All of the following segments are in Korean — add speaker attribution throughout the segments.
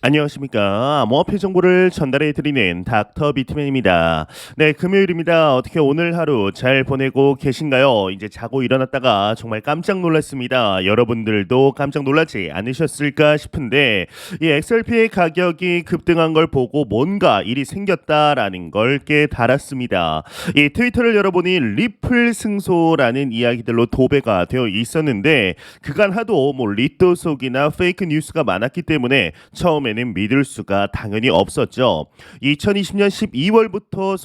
Speaker 1: 안녕하십니까. 암호화폐 정보를 전달해 드리는 닥터 비트맨입니다. 네, 금요일입니다. 어떻게 오늘 하루 잘 보내고 계신가요? 이제 자고 일어났다가 정말 깜짝 놀랐습니다. 여러분들도 깜짝 놀라지 않으셨을까 싶은데 이 XRP의 가격이 급등한 걸 보고 뭔가 일이 생겼다라는 걸 깨달았습니다. 이 트위터를 열어보니 리플 승소라는 이야기들로 도배가 되어 있었는데 그간 하도 리또 속이나 페이크 뉴스가 많았기 때문에 처음에는 믿을 수가 당연히 없었죠. 2020년 12월부터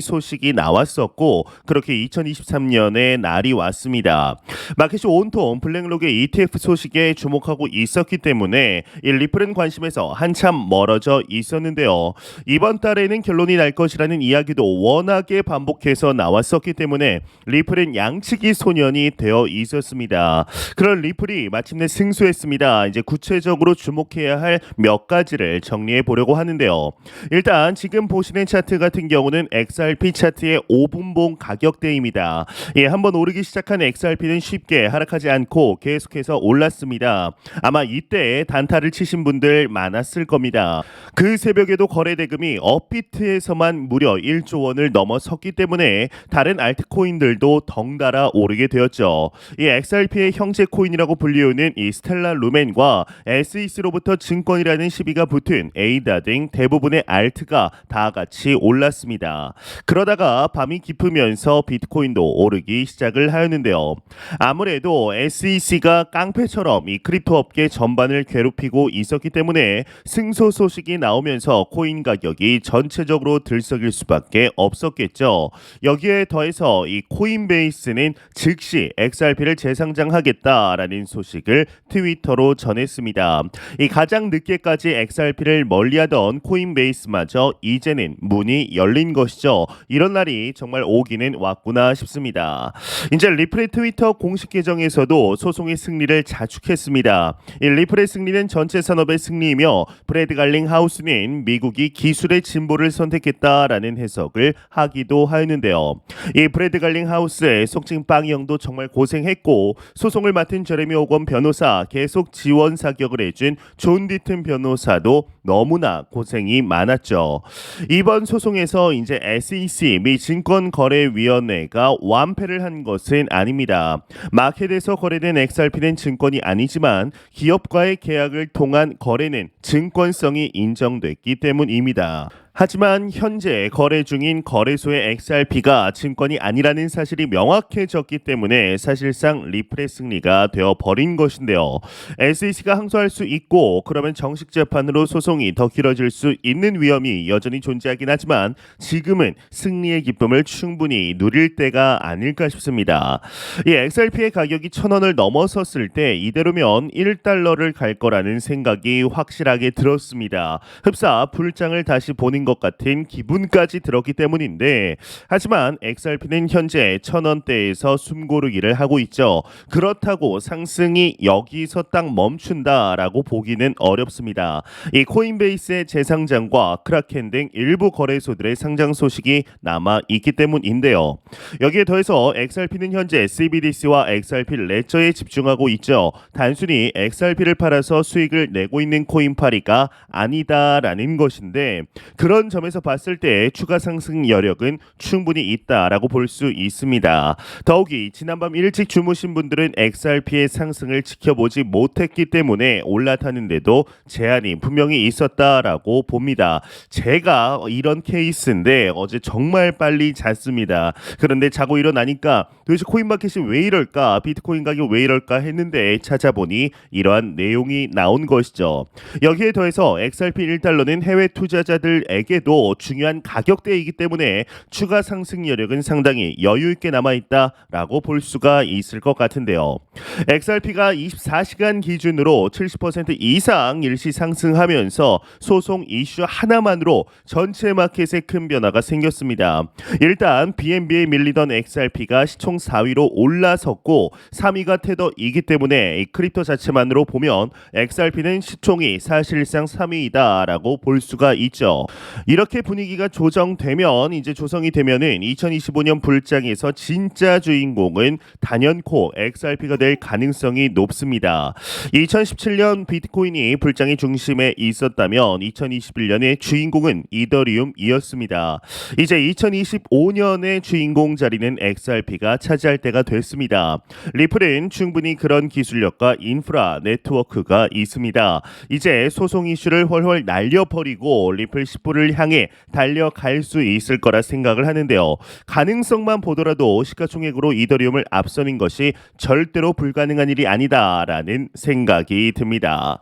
Speaker 1: 소식이 나왔었고 그렇게 2023년에 날이 왔습니다. 마켓이 온통 블랙록의 ETF 소식에 주목하고 있었기 때문에 이 리플은 관심에서 한참 멀어져 있었는데요. 이번 달에는 결론이 날 것이라는 이야기도 워낙에 반복해서 나왔었기 때문에 리플은 양치기 소년이 되어 있었습니다. 그런 리플이 마침내 승소했습니다. 이제 구체적으로 주목해야 할 몇 가지를 정리해 보려고 하는데요. 일단 지금 보시는 차트 같은 경우는 XRP 차트의 5분봉 가격대입니다. 한번 오르기 시작한 XRP는 쉽게 하락하지 않고 계속해서 올랐습니다. 아마 이때 단타를 치신 분들 많았을 겁니다. 그 새벽에도 거래 대금이 업비트에서만 무려 1조 원을 넘어섰기 때문에 다른 알트코인들도 덩달아 오르게 되었죠. 이 XRP의 형제 코인이라고 불리우는 이 스텔라 루멘과 SEC로부터 증권이라는 시비가 붙은 에이다 등 대부분의 알트가 다 같이 올랐습니다. 그러다가 밤이 깊으면서 비트코인도 오르기 시작을 하였는데요. 아무래도 SEC가 깡패처럼 이 크립토 업계 전반을 괴롭히고 있었기 때문에 승소 소식이 나오면서 코인 가격이 전체적으로 들썩일 수밖에 없었겠죠. 여기에 더해서 이 코인베이스는 즉시 XRP를 재상장하겠다라는 소식을 트위터로 전했습니다. 이 가장 늦게까지 XRP를 멀리하던 코인베이스마저 이제는 문이 열린 것이죠. 이런 날이 정말 오기는 왔구나 싶습니다. 이제 리플의 트위터 공식 계정에서도 소송의 승리를 자축했습니다. 이 리플의 승리는 전체 산업의 승리이며 브래드 갈링 하우스는 미국이 기술의 진보를 선택했다라는 해석을 하기도 하였는데요. 이 브래드 갈링 하우스의 속칭 빵이 형도 정말 고생했고 소송을 맡은 제레미 오건 변호사 계속 지원 사격을 해준 존 디튼 변호사도 너무나 고생이 많았죠. 이번 소송에서 이제 SEC 미 증권거래위원회가 완패를 한 것은 아닙니다. 마켓에서 거래된 XRP는 증권이 아니지만 기업과의 계약을 통한 거래는 증권성이 인정됐기 때문입니다. 하지만 현재 거래 중인 거래소의 XRP가 증권이 아니라는 사실이 명확해졌기 때문에 사실상 리플의 승리가 되어버린 것인데요. SEC가 항소할 수 있고 그러면 정식 재판으로 소송이 더 길어질 수 있는 위험이 여전히 존재하긴 하지만 지금은 승리의 기쁨을 충분히 누릴 때가 아닐까 싶습니다. 이 XRP의 가격이 1,000원을 넘어섰을 때 이대로면 1달러를 갈 거라는 생각이 확실하게 들었습니다. 흡사 불장을 다시 보는 것 같은 기분까지 들었기 때문인데 하지만 XRP는 현재 1,000원대에서 숨고르기를 하고 있죠. 그렇다고 상승이 여기서 딱 멈춘다라고 보기는 어렵습니다. 이 코인베이스의 재상장과 크라켄 등 일부 거래소들의 상장 소식이 남아 있기 때문인데요. 여기에 더해서 XRP는 현재 CBDC와 XRP 레저에 집중하고 있죠. 단순히 XRP를 팔아서 수익을 내고 있는 코인파리가 아니다라는 것인데 그런 점에서 봤을 때 추가 상승 여력은 충분히 있다라고 볼 수 있습니다. 더욱이 지난밤 일찍 주무신 분들은 XRP의 상승을 지켜보지 못했기 때문에 올라타는데도 제한이 분명히 있었다라고 봅니다. 제가 이런 케이스인데 어제 정말 빨리 잤습니다. 그런데 자고 일어나니까 도대체 코인마켓이 왜 이럴까, 비트코인 가격 왜 이럴까 했는데 찾아보니 이러한 내용이 나온 것이죠. 여기에 더해서 XRP 1달러는 해외 투자자들에게도 중요한 가격대이기 때문에 추가 상승 여력은 상당히 여유 있게 남아 있다라고 볼 수가 있을 것 같은데요. XRP가 24시간 기준으로 70% 이상 일시 상승하면서 소송 이슈 하나만으로 전체 마켓에 큰 변화가 생겼습니다. 일단 BNB에 밀리던 XRP가 시총 4위로 올라섰고 3위가 테더이기 때문에 이 크립토 자체만으로 보면 XRP는 시총이 사실상 3위이다라고 볼 수가 있죠. 이렇게 분위기가 조정되면 이제 조성이 되면은 2025년 불장에서 진짜 주인공은 단연코 XRP가 될 가능성이 높습니다. 2017년 비트코인이 불장의 중심에 있었다면 2021년의 주인공은 이더리움이었습니다. 이제 2025년의 주인공 자리는 XRP가 차지할 때가 됐습니다. 리플은 충분히 그런 기술력과 인프라 네트워크가 있습니다. 이제 소송 이슈를 훨훨 날려버리고 리플 10부를 향해 달려갈 수 있을 거라 생각을 하는데요. 가능성만 보더라도 시가총액으로 이더리움을 앞서는 것이 절대로 불가능한 일이 아니다라는 생각이 듭니다.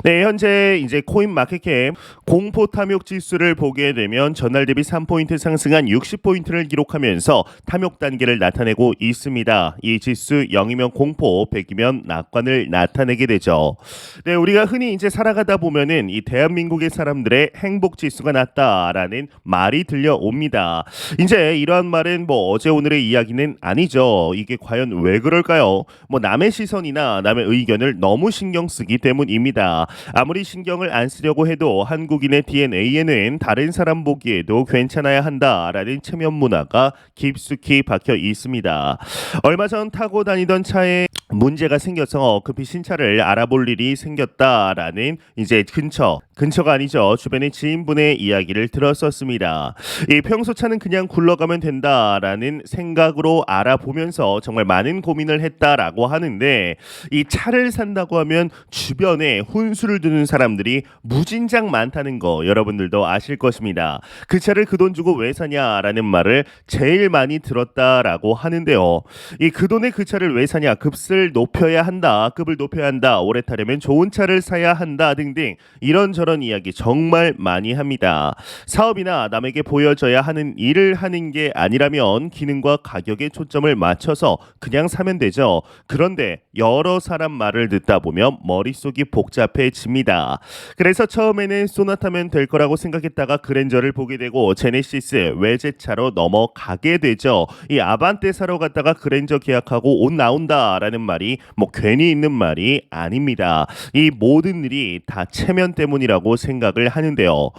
Speaker 1: 네, 현재 이제 코인 마켓캡 공포 탐욕 지수를 보게 되면 전날 대비 3포인트 상승한 60포인트를 기록하면서 탐욕 단계를 나타내고 있습니다. 이 지수 0이면 공포, 100이면 낙관을 나타내게 되죠. 네, 우리가 흔히 이제 살아가다 보면은 이 대한민국의 사람들의 행복 지수가 낮다라는 말이 들려옵니다. 이제 이러한 말은 뭐 어제 오늘의 이야기는 아니죠. 이게 과연 왜 그럴까요? 뭐 남의 시선이나 남의 의견을 너무 신경 쓰기 때문입니다. 아무리 신경을 안 쓰려고 해도 한국인의 DNA에는 다른 사람 보기에도 괜찮아야 한다라는 체면 문화가 깊숙이 박혀 있습니다. 얼마 전 타고 다니던 차에 문제가 생겨서 급히 신차를 알아볼 일이 생겼다라는 이제 근처가 아니죠. 주변의 지인분의 이야기를 들었었습니다. 이 평소 차는 그냥 굴러가면 된다라는 생각으로 알아보면서 정말 많은 고민을 했다라고 하는데 이 차를 산다고 하면 주변에 혼수를 두는 사람들이 무진장 많다는 거 여러분들도 아실 것입니다. 그 차를 그 돈 주고 왜 사냐라는 말을 제일 많이 들었다라고 하는데요. 이 그 돈에 그 차를 왜 사냐? 급을 높여야 한다. 오래 타려면 좋은 차를 사야 한다 등등 이런저런 이야기 정말 많이 합니다. 사업이나 남에게 보여져야 하는 일을 하는 게 아니라면 기능과 가격에 초점을 맞춰서 그냥 사면 되죠. 그런데 여러 사람 말을 듣다 보면 머릿속이 복잡해집니다. 그래서 처음에는 소나타면 될 거라고 생각했다가 그랜저를 보게 되고 제네시스, 외제차로 넘어가게 되죠. 이 아반떼 사러 갔다가 그랜저 계약하고 옷 나온다라는 말이 뭐 괜히 있는 말이 아닙니다. 이 모든 일이 다 체면 때문이라고 생각을 하는데요.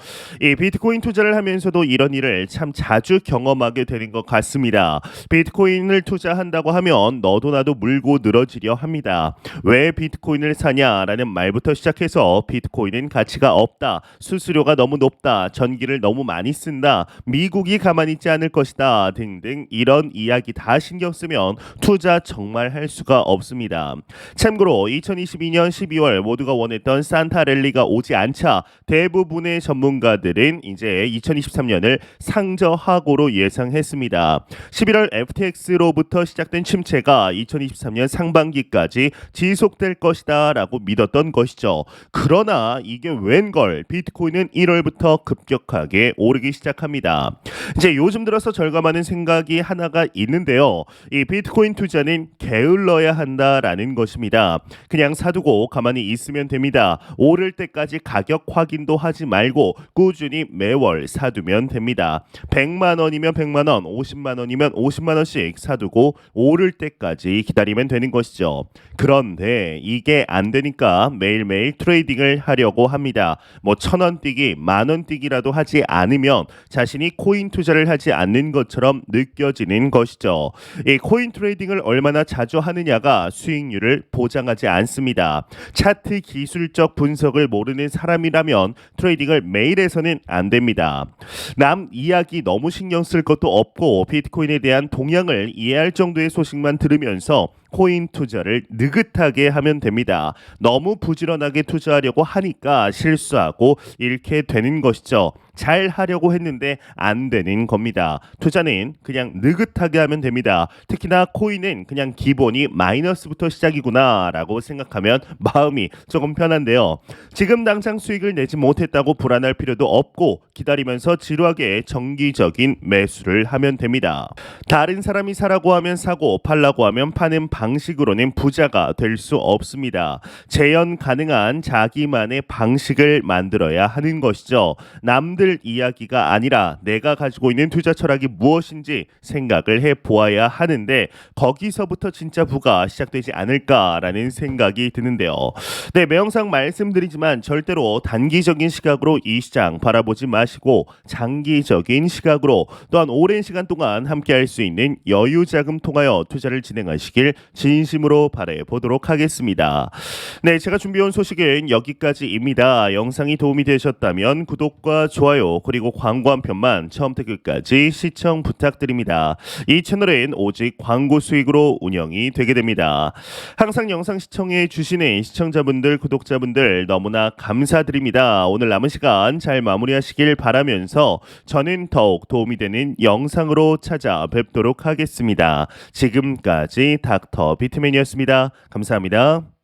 Speaker 1: 이 비트코인 투자를 하면서도 이런 일을 참 자주 경험하게 되는 것 같습니다. 비트코인을 투자한다고 하면 너도 나도 물고 늘어지려 합니다. 왜 비트코인을 사냐라는 말부터 시작해서 비트코인은 가치가 없다, 수수료가 너무 높다, 전기를 너무 많이 쓴다, 미국이 가만히 있지 않을 것이다 등등 이런 이야기 다 신경 쓰면 투자 정말 할 수가 없습니다. 참고로 2022년 12월 모두가 원했던 산타 랠리가 오지 않자 대부분의 전문가들은 이제 2023년을 상저하고로 예상했습니다. 11월 FTX로부터 시작된 침체가 2023년 상반기까지 지속될 것이다 라고 믿었던 것이죠. 그러나 이게 웬걸 비트코인은 1월부터 급격하게 오르기 시작합니다. 이제 요즘 들어서 절감하는 생각이 하나가 있는데요. 이 비트코인 투자는 게을러야 한다라는 것입니다. 그냥 사두고 가만히 있으면 됩니다. 오를 때까지 가격 확인도 하지 말고 꾸준히 매월 사두면 됩니다. 100만 원이면 100만 원, 50만 원이면 50만 원씩 사두고 오를 때까지 기다리면 되는 것이죠. 그런데 이게 안 되니까 매일매일 트레이딩을 하려고 합니다. 뭐 1,000원 뛰기, 만원 뛰기라도 하지 않으면 자신이 코인 투자를 하지 않는 것처럼 느껴지는 것이죠. 이 코인 트레이딩을 얼마나 자주 하느냐가 수익률을 보장하지 않습니다. 차트 기술적 분석을 모르는 사람이라면 트레이딩을 매일 해서는 안 됩니다. 남 이야기 너무 신경 쓸 것도 없고 비트코인에 대한 동향을 이해할 정도의 소식만 들으면서 코인 투자를 느긋하게 하면 됩니다. 너무 부지런하게 투자하려고 하니까 실수하고 잃게 되는 것이죠. 잘 하려고 했는데 안 되는 겁니다. 투자는 그냥 느긋하게 하면 됩니다. 특히나 코인은 그냥 기본이 마이너스부터 시작이구나 라고 생각하면 마음이 조금 편한데요. 지금 당장 수익을 내지 못했다고 불안할 필요도 없고 기다리면서 지루하게 정기적인 매수를 하면 됩니다. 다른 사람이 사라고 하면 사고 팔라고 하면 파는 방 방식으로는 부자가 될 수 없습니다. 재현 가능한 자기만의 방식을 만들어야 하는 것이죠. 남들 이야기가 아니라 내가 가지고 있는 투자 철학이 무엇인지 생각을 해 보아야 하는데 거기서부터 진짜 부가 시작되지 않을까라는 생각이 드는데요. 네, 매영상 말씀드리지만 절대로 단기적인 시각으로 이 시장 바라보지 마시고 장기적인 시각으로 또한 오랜 시간 동안 함께할 수 있는 여유 자금 통하여 투자를 진행하시길 진심으로 바라보도록 하겠습니다. 네, 제가 준비해온 소식은 여기까지입니다. 영상이 도움이 되셨다면 구독과 좋아요 그리고 광고 한 편만 처음부터 끝까지 시청 부탁드립니다. 이 채널은 오직 광고 수익으로 운영이 되게 됩니다. 항상 영상 시청해 주시는 시청자분들 구독자분들 너무나 감사드립니다. 오늘 남은 시간 잘 마무리하시길 바라면서 저는 더욱 도움이 되는 영상으로 찾아뵙도록 하겠습니다. 지금까지 닥터 비트맨이었습니다. 감사합니다.